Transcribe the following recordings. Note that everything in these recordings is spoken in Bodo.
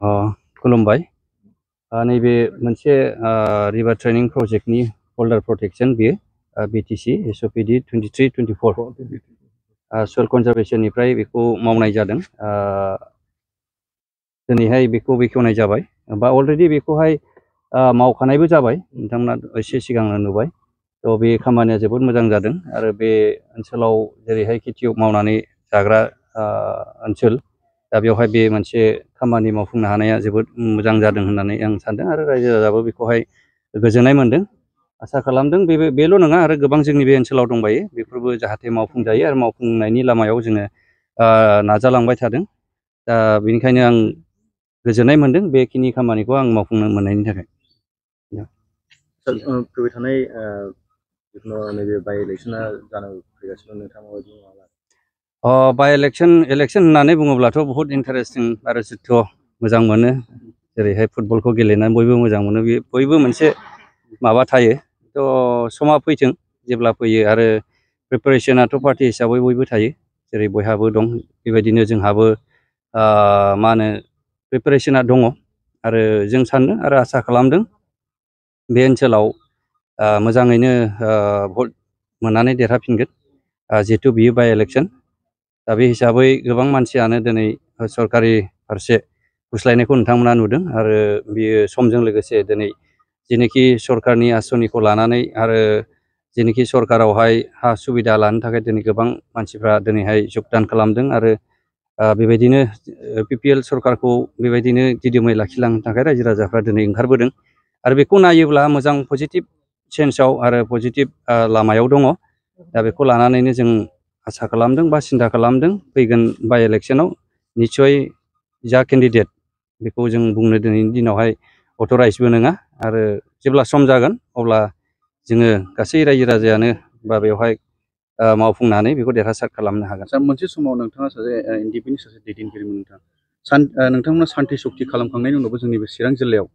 खुलुमबाय नैबे मोनसे रिभार ट्रेनिं प्रजेक्टनि होल्डार प्रोटेक्शन बेयो BTC SOPD 23-24 सयल कनजारभेशननिफ्राय बेखौ मावनाय जादों दिनैहाय बेखौ बेखेवनाय जाबाय बा अलरेडि बेखौहाय मावखानायबो जाबाय नोंथांमोना एसे सिगांनो नुबाय थ' बे खामानिया जोबोद मोजां जादों आरो बे ओनसोलाव जेरैहाय खेथि मावनानै जाग्रा ओनसोल दा बेवहाय बे मोनसे खामानि मावफुंनो हानाया जोबोद मोजां जादों होननानै आं सानदों आरो रायजो राजाबो बेखौहाय गोजोननाय मोनदों आसा खालामदों बेल' नङा आरो गोबां जोंनि बे ओनसोलाव दंबायो बेफोरबो जाहाथे मावफुंजायो आरो मावफुंनायनि लामायाव जोङो नाजालांबाय थादों दा बेनिखायनो आं गोजोननाय मोनदों बेखिनि खामानिखौ आं मावफुंनो मोननायनि थाखाय फैबाय थानाय नैबे बाइ इलेक्शना जानो फैगासिनो नोंथाङा माबायदि बाइ इलेक्शन होननानै बुङोब्लाथ' बहुत इन्टारेस्टिं आरो जोथ' मोजां मोनो जेरैहाय फुटबलखौ गेलेनानै बयबो मोजां मोनो बयबो मोनसे माबा थायो थ' समा फैथों जेब्ला फैयो आरो प्रिपारेसनाथ' पार्टि हिसाबै बयबो थायो जेरै बयहाबो दं बेबायदिनो जोंहाबो मा होनो प्रिपारेसना दङ आरो जों सानो आरो आसा खालामदों बे ओनसोलाव मोजाङैनो भट मोननानै देरहाफिनगोन जिहेतु बियो बाइ इलेक्शन दा बे हिसाबै गोबां मानसियानो दिनै सरकारि फारसे गुस्लायनायखौ नोंथांमोना नुदों आरो बियो समजों लोगोसे दिनै जेनोखि सरकारनि आसनिखौ लानानै आरो जेनोखि सरकारावहाय हा सुबिदा लानो थाखाय दिनै गोबां मानसिफ्रा दिनैहाय जगदान खालामदों आरो बेबायदिनो PPL सरकारखौ बेबायदिनो दिदोमै लाखिलांनो थाखाय रायजो राजाफ्रा दिनै ओंखारबोदों आरो बेखौ नायोब्ला मोजां पजिटिभ सेन्सआव आरो पजिटिभ लामायाव दङ दा बेखौ लानानैनो जों आसा खालामदों बा सिन्था खालामदों फैगोन बाइ इलेक्शनाव निस्सय जा केन्डिडेट बेखौ जों बुंनो दिनैनि दिनावहाय अथराइजबो नङा आरो जेब्ला सम जागोन अब्ला जोङो गासै रायजो राजायानो बा बेवहाय मावफुंनानै बेखौ देरहासार खालामनो हागोन मोनसे समाव नोंथाङा सासे NDP नि सासे दैदेनगिरिमोन नोंथांमोना सान्थि सक्ति खालामखांनायनि उनावबो जोंनि बे चिरां जिल्लायाव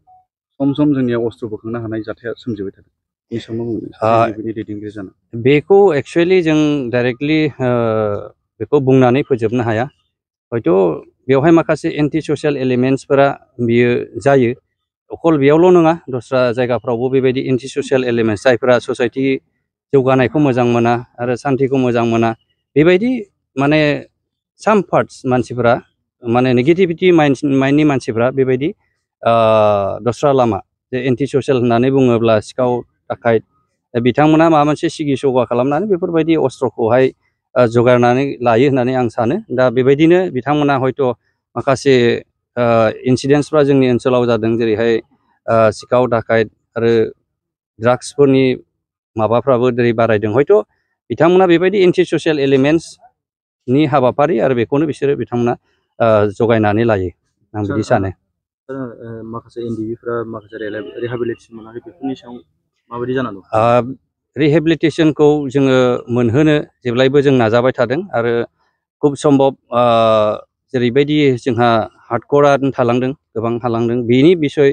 सम सम जोंनियाव अस्त्र बोखांनो हानाय जाथाया सोमजिबाय थादों बे समाव दैदेनगिरि जानो बेखौ एक्सुवेलि जों डाइरेक्टलि बेखौ बुंनानै फोजोबनो हाया हयथ' बेवहाय माखासे एन्टि ससियेल एलिमेन्ट्सफोरा बियो जायो अकल बेयावल' नङा दस्रा जायगाफ्रावबो बेबायदि एन्टि ससियेल एलिमेन्ट्स जायफोरा ससाइटि जौगानायखौ मोजां मोना आरो सान्थिखौ मोजां मोना बेबायदि माने साम पार्टस मानसिफोरा माने नेगेटिभिटि माइन्डनि मानसिफोरा बेबायदि दस्रा लामा जे एन्टि ससियेल होननानै बुङोब्ला सिखाव दाखायत बिथांमोना माबा मोनसे सिगि सगा खालामनानै बेफोरबायदि अस्त्रखौहाय जगायनानै लायो होननानै आं सानो दा बेबायदिनो बिथांमोना हयथ' माखासे इन्सिडेन्ट्सफ्रा जोंनि ओनसोलाव जादों जेरैहाय सिखाव दाखायत आरो ड्राग्सफोरनि माबाफ्राबो दिनै बारायदों हयथ' बिथांमोना बेबायदि एन्टि ससियेल एलिमेन्ट्सनि हाबाफारि आरो बेखौनो बिथांमोना जगायनानै लायो आं बिदि सानो माखासे NDPफ्रा माखासे रिहेबिलिटेसन मोनाखै बेफोरनि सायाव माबायदि जानानै दं रिहेबिलिटेसनखौ जोङो मोनहोनो जेब्लायबो जों नाजाबाय थादों आरो खुब सम्भब जेरैबायदि जोंहा हार्डक'रानो थालांदों गोबां थालांदों बेनि बिसय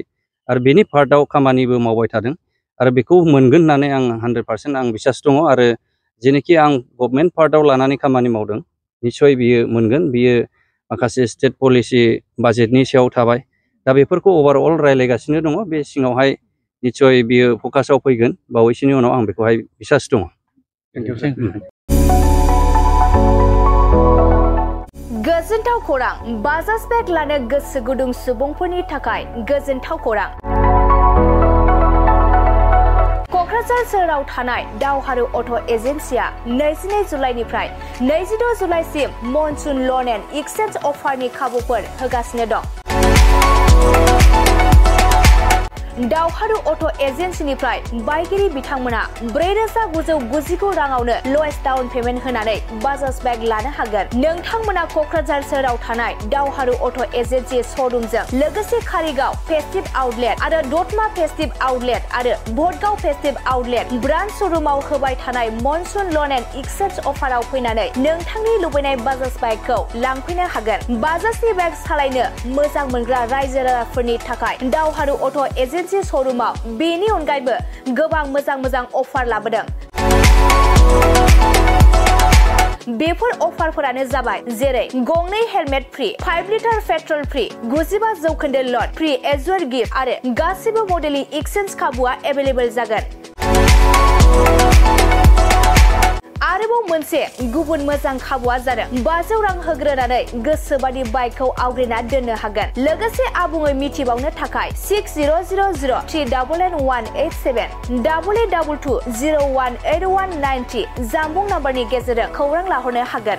आरो बेनि पार्टआव खामानिबो मावबाय थादों आरो बेखौ मोनगोन होननानै आं 100% आं बिसास दङ आरो जेनोखि आं गभर्नमेन्ट पार्टआव लानानै खामानि मावदों निस्सय बियो मोनगोन बियो माखासे स्टेट पलिसि बाजेटनि सायाव थाबाय दा बेफोरखौ अभारअल रायलायगासिनो दङ बे सिङावहाय निस्सय बियो फकासाव फैगोन बावैसोनि उनाव आं बेखौहाय बिसास दङ गोजोनथाव खौरां बाजाज बेग लानो गोसो गुदुं सुबुंफोरनि थाखाय गोजोनथाव खौरां क'क्राझार सोहोराव थानाय दावहारु अट' एजेन्सिया 22 जुलाइनिफ्राय 26 जुलाइसिम मनसुन लन एन्ड एक्सचेन्ज अफारनि खाबुफोर होगासिनो दं दावहारु अट' एजेन्सिनिफ्राय बायगिरि बिथांमोना 4,999 राङावनो लवेस्ट डाउन पेमेन्ट होनानै बाजाज बेग लानो हागोन नोंथांमोना क'क्राझार सोहोराव थानाय दावहारु अट' एजेन्सि श'रुमजों लोगोसे कारिगाव फेस्टिभ आउटलेट आरो दतमा फेस्टिभ आउटलेट आरो भटगाव फेस्टिभ आउटलेट ब्रान्च श'रुमाव होबाय थानाय मनसुन लन एन्ड एक्सचेन्ज अफाराव फैनानै नोंथांनि लुबैनाय बाजाज बाइकखौ लांफैनो हागोन बाजाजनि बाइक सालायनो मोजां मोनग्रा रायजो राजाफोरनि थाखाय दावहारु अट' एजेन्सि श'रुमाव बेनि अनगायैबो गोबां मोजां अफार लाबोदों बेफोर अफारफोरानो जाबाय जेरै गंनै helmet free 5 litre petrol free 95% लट फ्रि एजुअर गिफ्ट आरो गासिबो मडेलनि एक्सचेन्ज खाबुआ एभेलेबल जागोन। आरोबाव मोनसे गुबुन मोजां खाबुआ जादों 500 रां होग्रोनानै गोसोबादि बाइकखौ आवग्रिना दोननो हागोन। लोगोसे आबुङै मिथिबावनो थाखाय 6003991187 8822018193 जामबुं नाम्बारनि गेजेरजों खौरां लाहरनो हागोन।